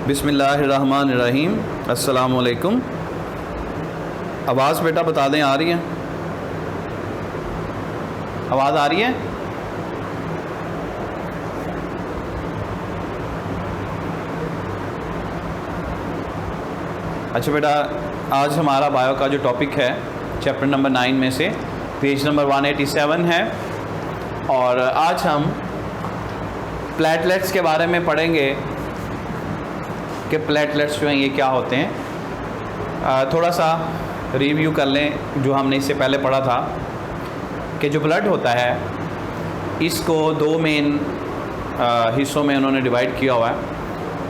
बिस्मिल्लाहिर्रहमानिर्रहीम। अस्सलाम वालेकुम। आवाज़ बेटा बता दें, आ रही है? आवाज़ आ रही है? अच्छा बेटा, आज हमारा बायो का जो टॉपिक है चैप्टर नंबर 9 में से पेज नंबर 187 है और आज हम प्लेटलेट्स के बारे में पढ़ेंगे कि प्लेटलेट्स जो हैं ये क्या होते हैं। थोड़ा सा रिव्यू कर लें जो हमने इससे पहले पढ़ा था कि जो ब्लड होता है इसको दो मेन हिस्सों में उन्होंने डिवाइड किया हुआ है।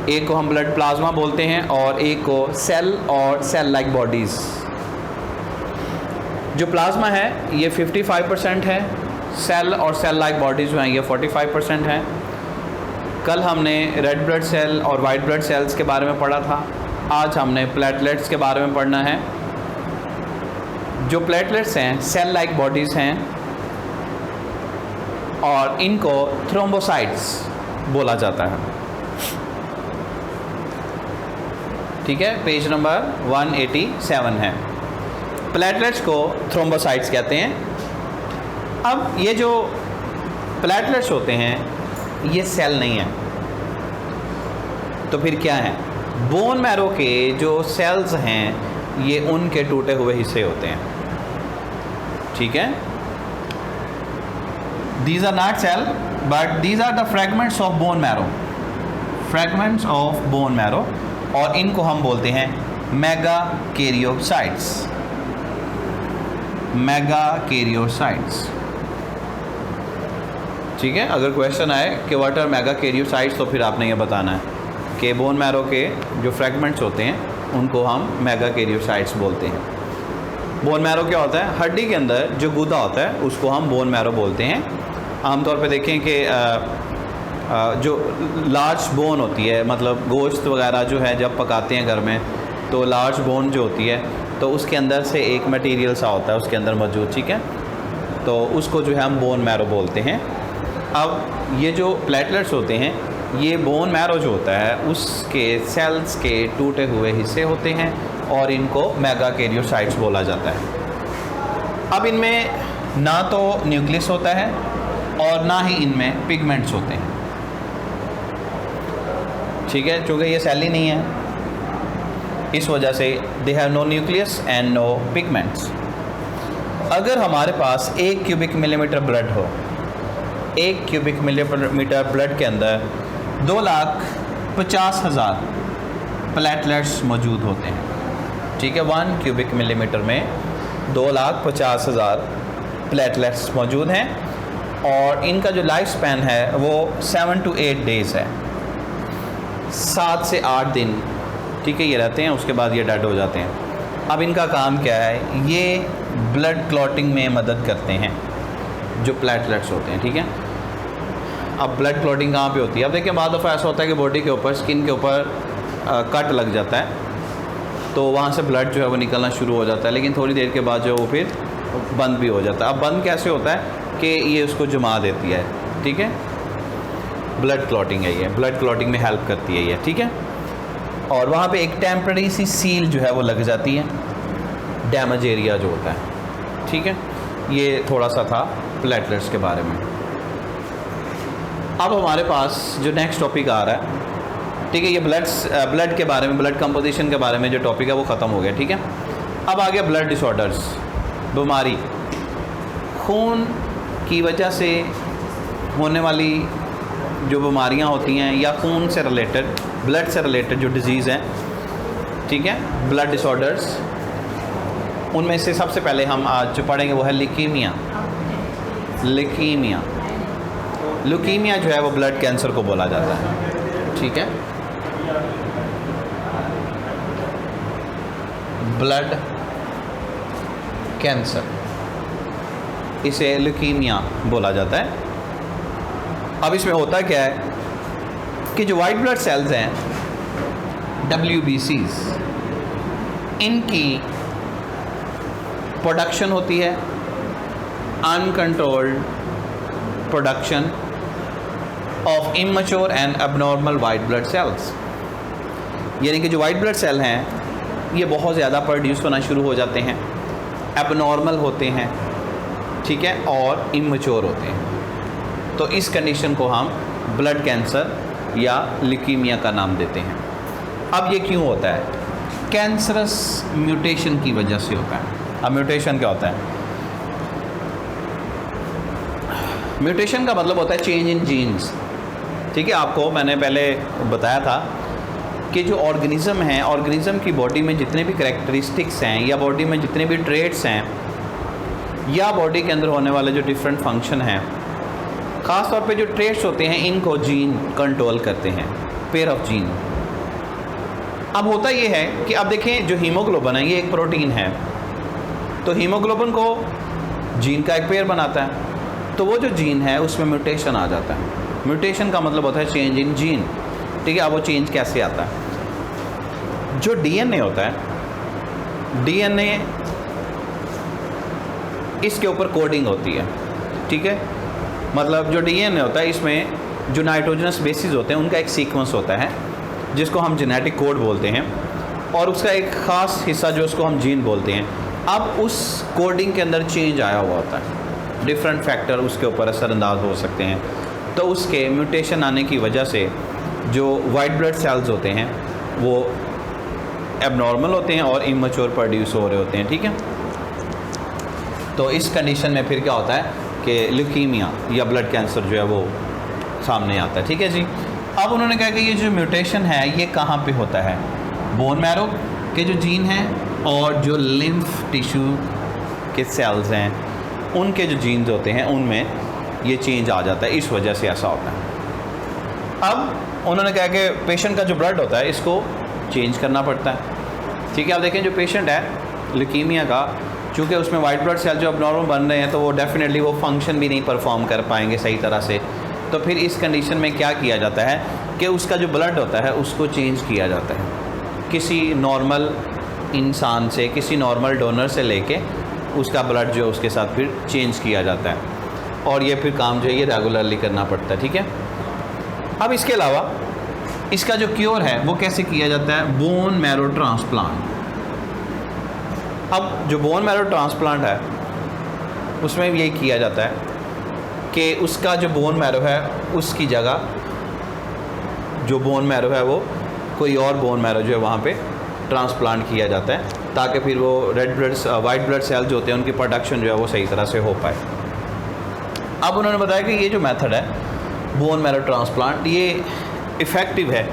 एक को हम ब्लड प्लाज्मा बोलते हैं और एक को सेल और सेल लाइक बॉडीज़। जो प्लाज्मा है ये 55% है, सेल और सेल लाइक बॉडीज़ जो हैं ये 45% हैं। कल हमने रेड ब्लड सेल और वाइट ब्लड सेल्स के बारे में पढ़ा था। आज हमने प्लेटलेट्स के बारे में पढ़ना है। जो प्लेटलेट्स हैं सेल लाइक बॉडीज़ हैं और इनको थ्रोम्बोसाइट्स बोला जाता है। ठीक है, पेज नंबर 187 है। प्लेटलेट्स को थ्रोम्बोसाइट्स कहते हैं। अब ये जो प्लेटलेट्स होते हैं ये सेल नहीं है, तो फिर क्या है? बोन मैरो के जो सेल्स हैं ये उनके टूटे हुए हिस्से होते हैं। ठीक है, these are not cell but these are the fragments of bone marrow, fragments of bone marrow, और इनको हम बोलते हैं मेगाकैरियोसाइट्स। मेगाकैरियोसाइट्स। ठीक है, अगर क्वेश्चन आए कि व्हाट आर मेगाकैरियोसाइट्स तो फिर आपने ये बताना है कि बोन मैरो के जो फ्रैगमेंट्स होते हैं उनको हम मेगाकैरियोसाइट्स बोलते हैं। बोन मैरो क्या होता है? हड्डी के अंदर जो गुदा होता है उसको हम बोन मैरो बोलते हैं। आमतौर पे देखें कि जो लार्ज बोन होती है, मतलब गोश्त वगैरह जो है जब पकाते हैं घर में तो लार्ज बोन जो होती है तो उसके अंदर से एक मटेरियल सा होता है उसके अंदर मौजूद। ठीक है, तो उसको जो है हम बोन मैरो बोलते हैं। अब ये जो प्लेटलेट्स होते हैं ये बोन मैरो जो होता है उसके सेल्स के टूटे हुए हिस्से होते हैं और इनको मेगाकैरियोसाइट्स बोला जाता है। अब इनमें ना तो न्यूक्लियस होता है और ना ही इनमें पिगमेंट्स होते हैं। ठीक है, चूँकि ये सेल ही नहीं है इस वजह से they have no nucleus and no pigments. अगर हमारे पास 1 क्यूबिक मिलीमीटर ब्लड हो, 1 क्यूबिक मिलीमीटर ब्लड के अंदर 2,50,000 प्लेटलेट्स मौजूद होते हैं। ठीक है, 1 क्यूबिक मिलीमीटर में 2,50,000 प्लेटलेट्स मौजूद हैं और इनका जो लाइफ स्पैन है वो 7 to 8 डेज़ है, 7 से 8 दिन। ठीक है, ये रहते हैं, उसके बाद ये डेड हो जाते हैं। अब इनका काम क्या है? ये ब्लड क्लॉटिंग में मदद करते हैं जो प्लेटलेट्स होते हैं। ठीक है, अब ब्लड क्लॉटिंग कहाँ पे होती है? अब देखिए, बाद दफ़ा ऐसा होता है कि बॉडी के ऊपर, स्किन के ऊपर कट लग जाता है तो वहाँ से ब्लड जो है वो निकलना शुरू हो जाता है, लेकिन थोड़ी देर के बाद जो वो फिर बंद भी हो जाता है। अब बंद कैसे होता है कि ये उसको जमा देती है। ठीक है, ब्लड क्लॉटिंग है ये, ब्लड क्लॉटिंग में हेल्प करती है ये। ठीक है, और वहाँ पे एक टेम्पररी सी सील जो है वो लग जाती है, डैमेज एरिया जो होता है। ठीक है, ये थोड़ा सा था प्लेटलेट्स के बारे में। अब हमारे पास जो नेक्स्ट टॉपिक आ रहा है, ठीक है, ये ब्लड के बारे में, ब्लड कंपोजिशन के बारे में जो टॉपिक है वो ख़त्म हो गया। ठीक है, अब आ गया ब्लड डिसऑर्डर्स, बीमारी। खून की वजह से होने वाली जो बीमारियां होती हैं या खून से रिलेटेड, ब्लड से रिलेटेड जो डिज़ीज़ हैं, ठीक है, ब्लड डिसऑर्डर्स, उनमें से सबसे पहले हम आज जो पढ़ेंगे वो है ल्यूकीमिया। ल्यूकीमिया जो है वो ब्लड कैंसर को बोला जाता है। ठीक है, ब्लड कैंसर, इसे ल्यूकीमिया बोला जाता है। अब इसमें होता क्या है कि जो वाइट ब्लड सेल्स हैं, WBCs, इनकी प्रोडक्शन होती है uncontrolled production of immature and abnormal white blood cells। यानी कि जो वाइट ब्लड सेल हैं ये बहुत ज़्यादा प्रोड्यूस होना शुरू हो जाते हैं, एबनॉर्मल होते हैं, ठीक है, और इमैच्योर होते हैं। तो इस कंडीशन को हम ब्लड कैंसर या ल्यूकीमिया का नाम देते हैं। अब ये क्यों होता है? कैंसरस म्यूटेशन की वजह से होता है। अब म्यूटेशन क्या होता है? म्यूटेशन का मतलब होता है चेंज इन जीन्स, ठीक है। आपको मैंने पहले बताया था कि जो ऑर्गेनिज़म हैं, ऑर्गेनिज़म की बॉडी में जितने भी करैक्टरिस्टिक्स हैं या बॉडी में जितने भी ट्रेट्स हैं या बॉडी के अंदर होने वाले जो डिफरेंट फंक्शन हैं, ख़ास तौर पे जो ट्रेट्स होते हैं, इनको जीन कंट्रोल करते हैं, पेयर ऑफ जीन। अब होता ये है कि अब देखें जो हीमोग्लोबिन है ये एक प्रोटीन है, तो हीमोग्लोबिन को जीन का एक पेयर बनाता है, तो वो जो जीन है उसमें म्यूटेशन आ जाता है। म्यूटेशन का मतलब होता है चेंज इन जीन, ठीक है। अब वो चेंज कैसे आता है? जो डीएनए होता है, डीएनए इसके ऊपर कोडिंग होती है, ठीक है। मतलब जो डीएनए होता है इसमें जो नाइट्रोजनस बेसिस होते हैं उनका एक सीक्वेंस होता है जिसको हम जेनेटिक कोड बोलते हैं, और उसका एक ख़ास हिस्सा जो उसको हम जीन बोलते हैं। अब उस कोडिंग के अंदर चेंज आया हुआ होता है, डिफरेंट फैक्टर उसके ऊपर असरअंदाज हो सकते हैं, तो उसके म्यूटेशन आने की वजह से जो वाइट ब्लड सेल्स होते हैं वो एबनॉर्मल होते हैं और इमैच्योर प्रोड्यूस हो रहे होते हैं, ठीक है। तो इस कंडीशन में फिर क्या होता है कि ल्यूकीमिया या ब्लड कैंसर जो है वो सामने आता है, ठीक है जी। अब उन्होंने कहा कि ये जो म्यूटेशन है ये कहाँ पे होता है? बोन मैरो के जो जीन हैं और जो लिम्फ टिश्यू के सेल्स हैं उनके जो जीन्स होते हैं उनमें ये चेंज आ जाता है, इस वजह से ऐसा होता है। अब उन्होंने कहा कि पेशेंट का जो ब्लड होता है इसको चेंज करना पड़ता है, ठीक है। आप देखें जो पेशेंट है ल्यूकीमिया का, चूँकि उसमें वाइट ब्लड सेल जो अबनॉर्मल बन रहे हैं तो वो डेफिनेटली वो फंक्शन भी नहीं परफॉर्म कर पाएंगे सही तरह से। तो फिर इस कंडीशन में क्या किया जाता है कि उसका जो ब्लड होता है उसको चेंज किया जाता है, किसी नॉर्मल इंसान से, किसी नॉर्मल डोनर से लेके उसका ब्लड जो है उसके साथ फिर चेंज किया जाता है, और ये फिर काम जो है ये रेगुलरली करना पड़ता है, ठीक है। अब इसके अलावा इसका जो क्योर है वो कैसे किया जाता है? Bone marrow transplant. अब जो बोन मैरो ट्रांसप्लांट है उसमें यही किया जाता है कि उसका जो बोन मैरो है उसकी जगह जो बोन मैरो है वो कोई और बोन मैरो जो है वहाँ पे ट्रांसप्लांट किया जाता है, ताकि फिर वो वाइट ब्लड सेल जो होते हैं उनकी प्रोडक्शन जो है वो सही तरह से हो पाए। अब उन्होंने बताया कि ये जो मेथड है बोन मैरो ट्रांसप्लांट ये इफ़ेक्टिव है,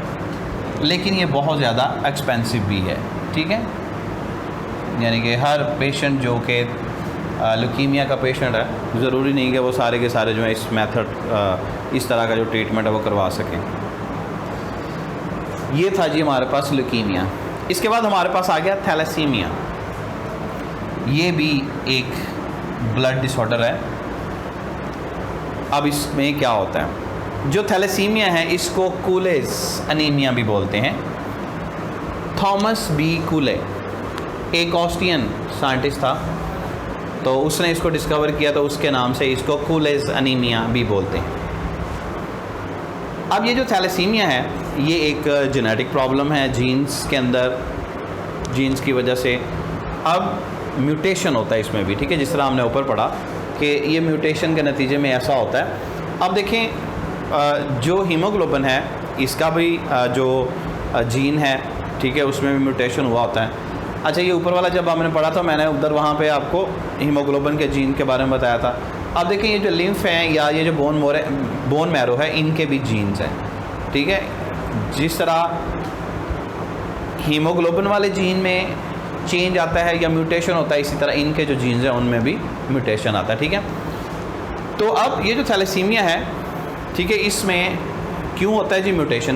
लेकिन ये बहुत ज़्यादा एक्सपेंसिव भी है, ठीक है। यानी कि हर पेशेंट जो कि ल्यूकीमिया का पेशेंट है ज़रूरी नहीं कि वो सारे के सारे जो है इस मेथड इस तरह का जो ट्रीटमेंट है वो करवा सकें। ये था जी हमारे पास ल्यूकीमिया। इसके बाद हमारे पास आ गया थैलेसीमिया। ये भी एक ब्लड डिसऑर्डर है। अब इसमें क्या होता है? जो थैलेसीमिया है इसको कूलेज अनीमिया भी बोलते हैं। थॉमस बी कूले एक ऑस्ट्रियन साइंटिस्ट था, तो उसने इसको डिस्कवर किया, तो उसके नाम से इसको कूलेज अनीमिया भी बोलते हैं। अब ये जो थैलेसीमिया है ये एक जेनेटिक प्रॉब्लम है जीन्स के अंदर, जीन्स की वजह से अब म्यूटेशन होता है इसमें भी, ठीक है। जिस तरह हमने ऊपर पढ़ा कि ये म्यूटेशन के नतीजे में ऐसा होता है। अब देखें जो हीमोग्लोबिन है इसका भी जो जीन है, ठीक है, उसमें भी म्यूटेशन हुआ होता है। अच्छा, ये ऊपर वाला जब हमने पढ़ा था मैंने उधर वहाँ पे आपको हीमोग्लोबिन के जीन के बारे में बताया था। अब देखिए ये जो लिम्फ हैं या ये जो बोन मैरो है इनके भी जीन्स हैं, ठीक है। जिस तरह हीमोग्लोबिन वाले जीन में चेंज आता है या म्यूटेशन होता है, इसी तरह इनके जो जीन्स हैं उनमें भी म्यूटेशन आता है, ठीक है। तो अब ये जो थैलेसीमिया है, ठीक है, इसमें क्यों होता है जी म्यूटेशन?